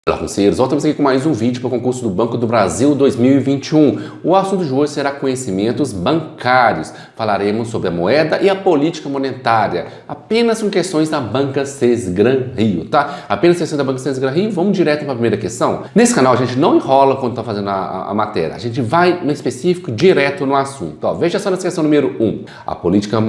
Olá, conselheiros, voltamos aqui com mais um vídeo para o concurso do Banco do Brasil 2021. O assunto de hoje será conhecimentos bancários. Falaremos sobre a moeda e a política monetária, apenas com questões da Banca Sesgran Rio, tá? Apenas questões da Banca Sesgran Rio, vamos direto para a primeira questão. Nesse canal a gente não enrola quando está fazendo a matéria, a gente vai no específico direto no assunto. Ó, veja só na questão número 1, a política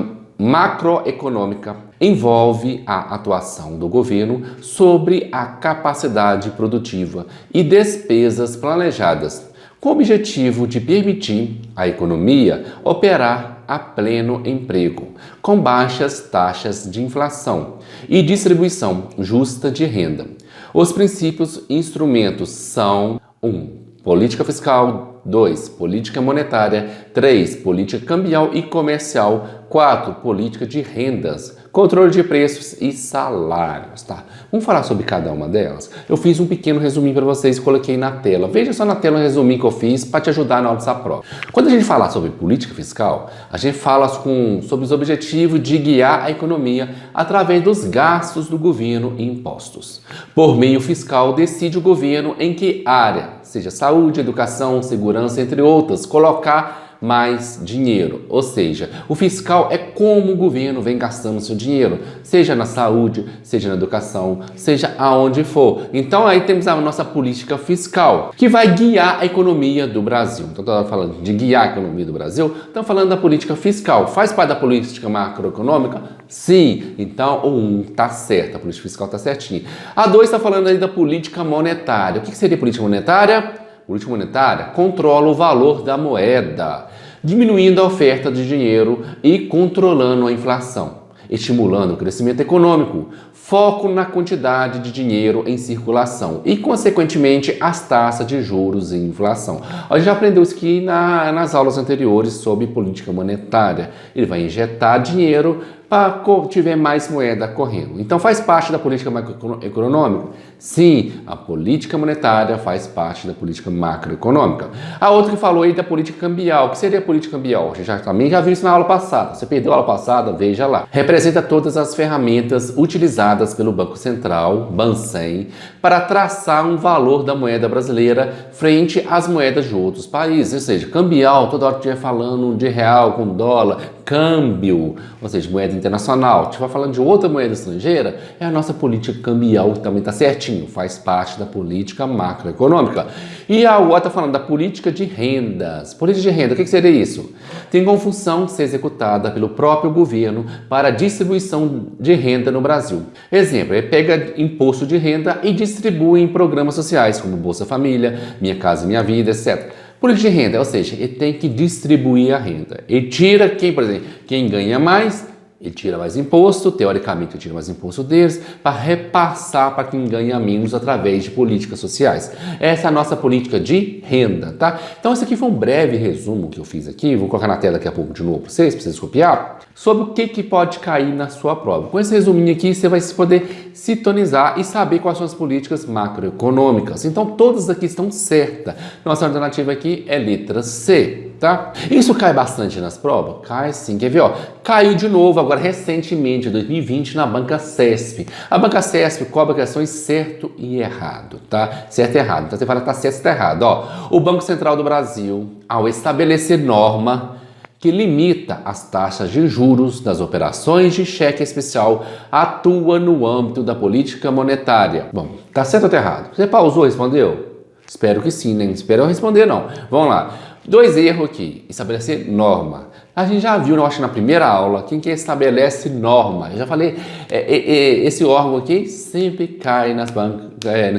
macroeconômica envolve a atuação do governo sobre a capacidade produtiva e despesas planejadas, com o objetivo de permitir à economia operar a pleno emprego, com baixas taxas de inflação e distribuição justa de renda. Os princípios e instrumentos são 1. Política fiscal. 2. Política monetária. 3. Política cambial e comercial. 4. Política de rendas, controle de preços e salários, tá? Vamos falar sobre cada uma delas? Eu fiz um pequeno resuminho para vocês e coloquei na tela. Veja só na tela o resuminho que eu fiz para te ajudar na hora dessa prova. Quando a gente falar sobre política fiscal, a gente fala sobre os objetivos de guiar a economia através dos gastos do governo e impostos. Por meio fiscal, decide o governo em que área, seja saúde, educação, segurança, entre outras, colocar mais dinheiro. Ou seja, o fiscal é como o governo vem gastando seu dinheiro, seja na saúde, seja na educação, seja aonde for. Então aí temos a nossa política fiscal, que vai guiar a economia do Brasil. Então estamos falando de guiar a economia do Brasil, estamos falando da política fiscal. Faz parte da política macroeconômica? Sim. Então o 1 está certo, a política fiscal está certinha. A 2 está falando aí da política monetária. O que seria política monetária? Política monetária controla o valor da moeda, diminuindo a oferta de dinheiro e controlando a inflação, estimulando o crescimento econômico, foco na quantidade de dinheiro em circulação e, consequentemente, as taxas de juros e inflação. A gente já aprendeu isso aqui nas aulas anteriores sobre política monetária. Ele vai injetar dinheiro para tiver mais moeda correndo. Então faz parte da política macroeconômica? Sim, a política monetária faz parte da política macroeconômica. A outra que falou aí da política cambial. O que seria a política cambial? A gente também já viu isso na aula passada. Você perdeu a aula passada? Veja lá. Representa todas as ferramentas utilizadas pelo Banco Central, Bacen, para traçar um valor da moeda brasileira frente às moedas de outros países. Ou seja, cambial, toda hora que estiver falando de real com dólar, câmbio, ou seja, moeda internacional, estiver falando de outra moeda estrangeira, é a nossa política cambial que também está certinho, faz parte da política macroeconômica. E a outra está falando da política de rendas. Política de renda, o que seria isso? Tem como função de ser executada pelo próprio governo para a distribuição de renda no Brasil. Exemplo, ele pega imposto de renda e distribui em programas sociais, como Bolsa Família, Minha Casa Minha Vida, etc. Política de renda, ou seja, ele tem que distribuir a renda. Ele tira quem, por exemplo, quem ganha mais, ele tira mais imposto, teoricamente ele tira mais imposto deles, para repassar para quem ganha menos através de políticas sociais. Essa é a nossa política de renda, tá? Então esse aqui foi um breve resumo que eu fiz aqui, vou colocar na tela daqui a pouco de novo para vocês copiar, sobre o que pode cair na sua prova. Com esse resuminho aqui, você vai poder sintonizar e saber quais são as políticas macroeconômicas. Então todas aqui estão certas. Nossa alternativa aqui é letra C. Tá? Isso cai bastante nas provas? Cai sim. Quer ver? Ó, caiu de novo agora recentemente, em 2020, na Banca CESP. A Banca CESP cobra questões certo e errado, tá? Certo e errado. Então você fala que tá certo e tá errado. Ó, o Banco Central do Brasil, ao estabelecer norma que limita as taxas de juros das operações de cheque especial, atua no âmbito da política monetária. Bom, tá certo ou tá errado? Você pausou, respondeu? Espero que sim, né? Não espero eu responder, não. Vamos lá. 2 erros aqui. Estabelecer norma. A gente já viu, eu acho, na primeira aula, quem que estabelece norma. Eu já falei, esse órgão aqui sempre cai nas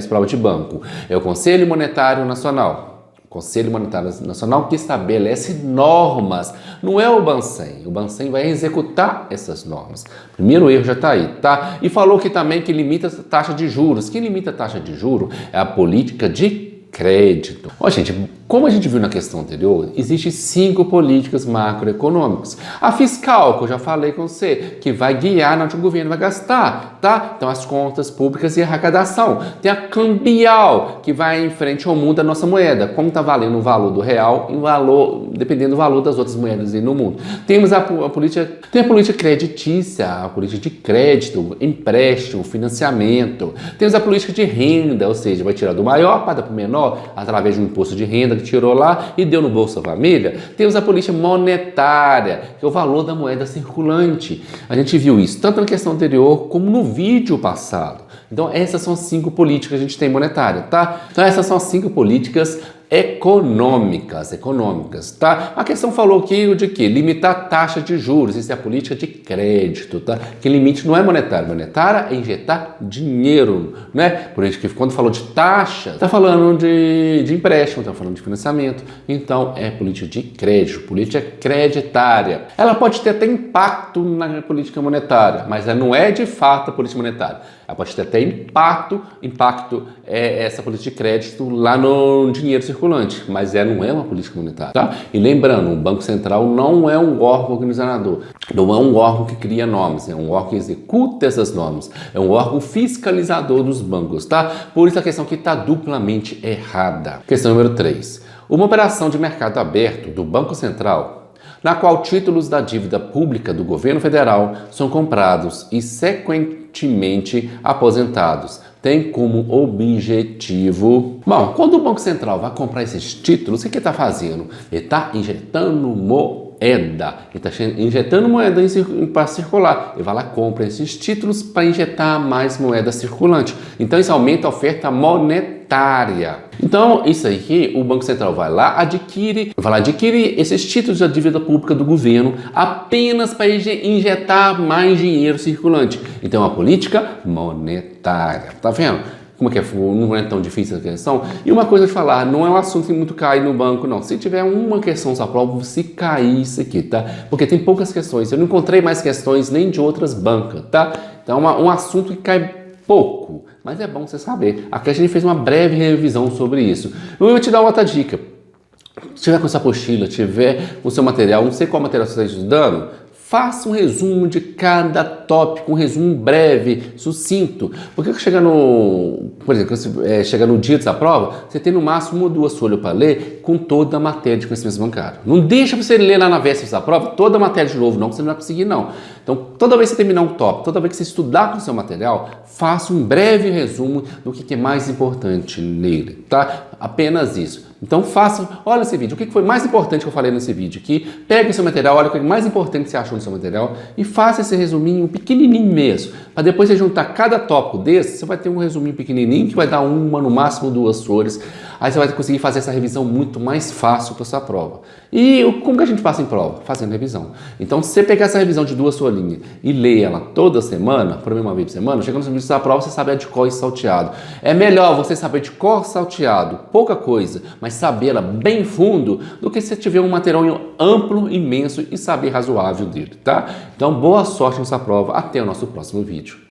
provas de banco. É o Conselho Monetário Nacional. Conselho Monetário Nacional que estabelece normas, não é o Bacen. O Bacen vai executar essas normas. Primeiro erro já está aí, tá? E falou que também que limita a taxa de juros. Quem limita a taxa de juros é a política de crédito. Ó, gente, Como a gente viu na questão anterior, existem 5 políticas macroeconômicas. A fiscal, que eu já falei com você, que vai guiar onde o governo vai gastar, tá? Então, as contas públicas e arrecadação. Tem a cambial, que vai em frente ao mundo da nossa moeda. Como está valendo o valor do real, em valor, dependendo do valor das outras moedas aí no mundo. Temos a política creditícia, a política de crédito, empréstimo, financiamento. Temos a política de renda, ou seja, vai tirar do maior para dar para o menor, através de um imposto de renda que tirou lá e deu no Bolsa Família. Temos a política monetária, que é o valor da moeda circulante. A gente viu isso tanto na questão anterior como no vídeo passado. Então essas são as 5 políticas que a gente tem monetária, tá? Então essas são as 5 políticas econômicas, tá? A questão falou aqui de que limitar a taxa de juros, isso é a política de crédito, tá? Que limite não é monetário, monetária é injetar dinheiro, né? Por isso que quando falou de taxa, tá falando de empréstimo, tá falando de financiamento, então é política de crédito, política creditária. Ela pode ter até impacto na política monetária, mas ela não é de fato a política monetária. Ela pode ter até impacto é essa política de crédito lá no dinheiro circulante, mas não é uma política monetária, tá? E lembrando, o Banco Central não é um órgão organizador, não é um órgão que cria normas, é um órgão que executa essas normas, é um órgão fiscalizador dos bancos, tá? Por isso a questão aqui está duplamente errada. Questão número 3. Uma operação de mercado aberto do Banco Central, na qual títulos da dívida pública do governo federal são comprados e sequentemente aposentados, tem como objetivo... Bom, quando o Banco Central vai comprar esses títulos, o que ele está fazendo? Ele está injetando moeda, ele está injetando moeda para circular. Ele vai lá e compra esses títulos para injetar mais moeda circulante. Então isso aumenta a oferta monetária. Então, isso aí, o Banco Central vai lá adquire esses títulos da dívida pública do governo apenas para injetar mais dinheiro circulante. Então, é uma política monetária. Tá vendo? Como é que é? Não é tão difícil a questão? E uma coisa de falar, não é um assunto que muito cai no banco, não. Se tiver uma questão só prova, se cair isso aqui, tá? Porque tem poucas questões. Eu não encontrei mais questões nem de outras bancas, tá? Então, é um assunto que cai pouco. Mas é bom você saber. Aqui a gente fez uma breve revisão sobre isso. Eu vou te dar outra dica. Se tiver com essa apostila, tiver o seu material, não sei qual material você está estudando, faça um resumo de cada tópico, um resumo breve, sucinto. Porque chega por exemplo, chega no dia da prova, você tem no máximo 1 ou 2 folhas para ler com toda a matéria de conhecimentos bancários. Não deixa você ler lá na véspera da prova toda a matéria de novo, não, que você não vai conseguir, não. Então, toda vez que você terminar um tópico, toda vez que você estudar com o seu material, faça um breve resumo do que é mais importante nele, tá? Apenas isso. Então olha esse vídeo, o que foi mais importante que eu falei nesse vídeo aqui, pega o seu material, olha o que é mais importante que você achou no seu material e faça esse resuminho pequenininho mesmo, para depois você juntar cada tópico desse, você vai ter um resuminho pequenininho que vai dar no máximo 2 folhas, aí você vai conseguir fazer essa revisão muito mais fácil para sua prova. E como que a gente passa em prova? Fazendo revisão. Então, se você pegar essa revisão de 2 folhinhas e ler ela toda semana, por uma vez por semana, chegando no vídeo da prova, você sabe a de cor e salteado. É melhor você saber de cor salteado, pouca coisa, mas sabê-la bem fundo, do que se tiver um material amplo, imenso e saber razoável dele, tá? Então, boa sorte nessa prova. Até o nosso próximo vídeo.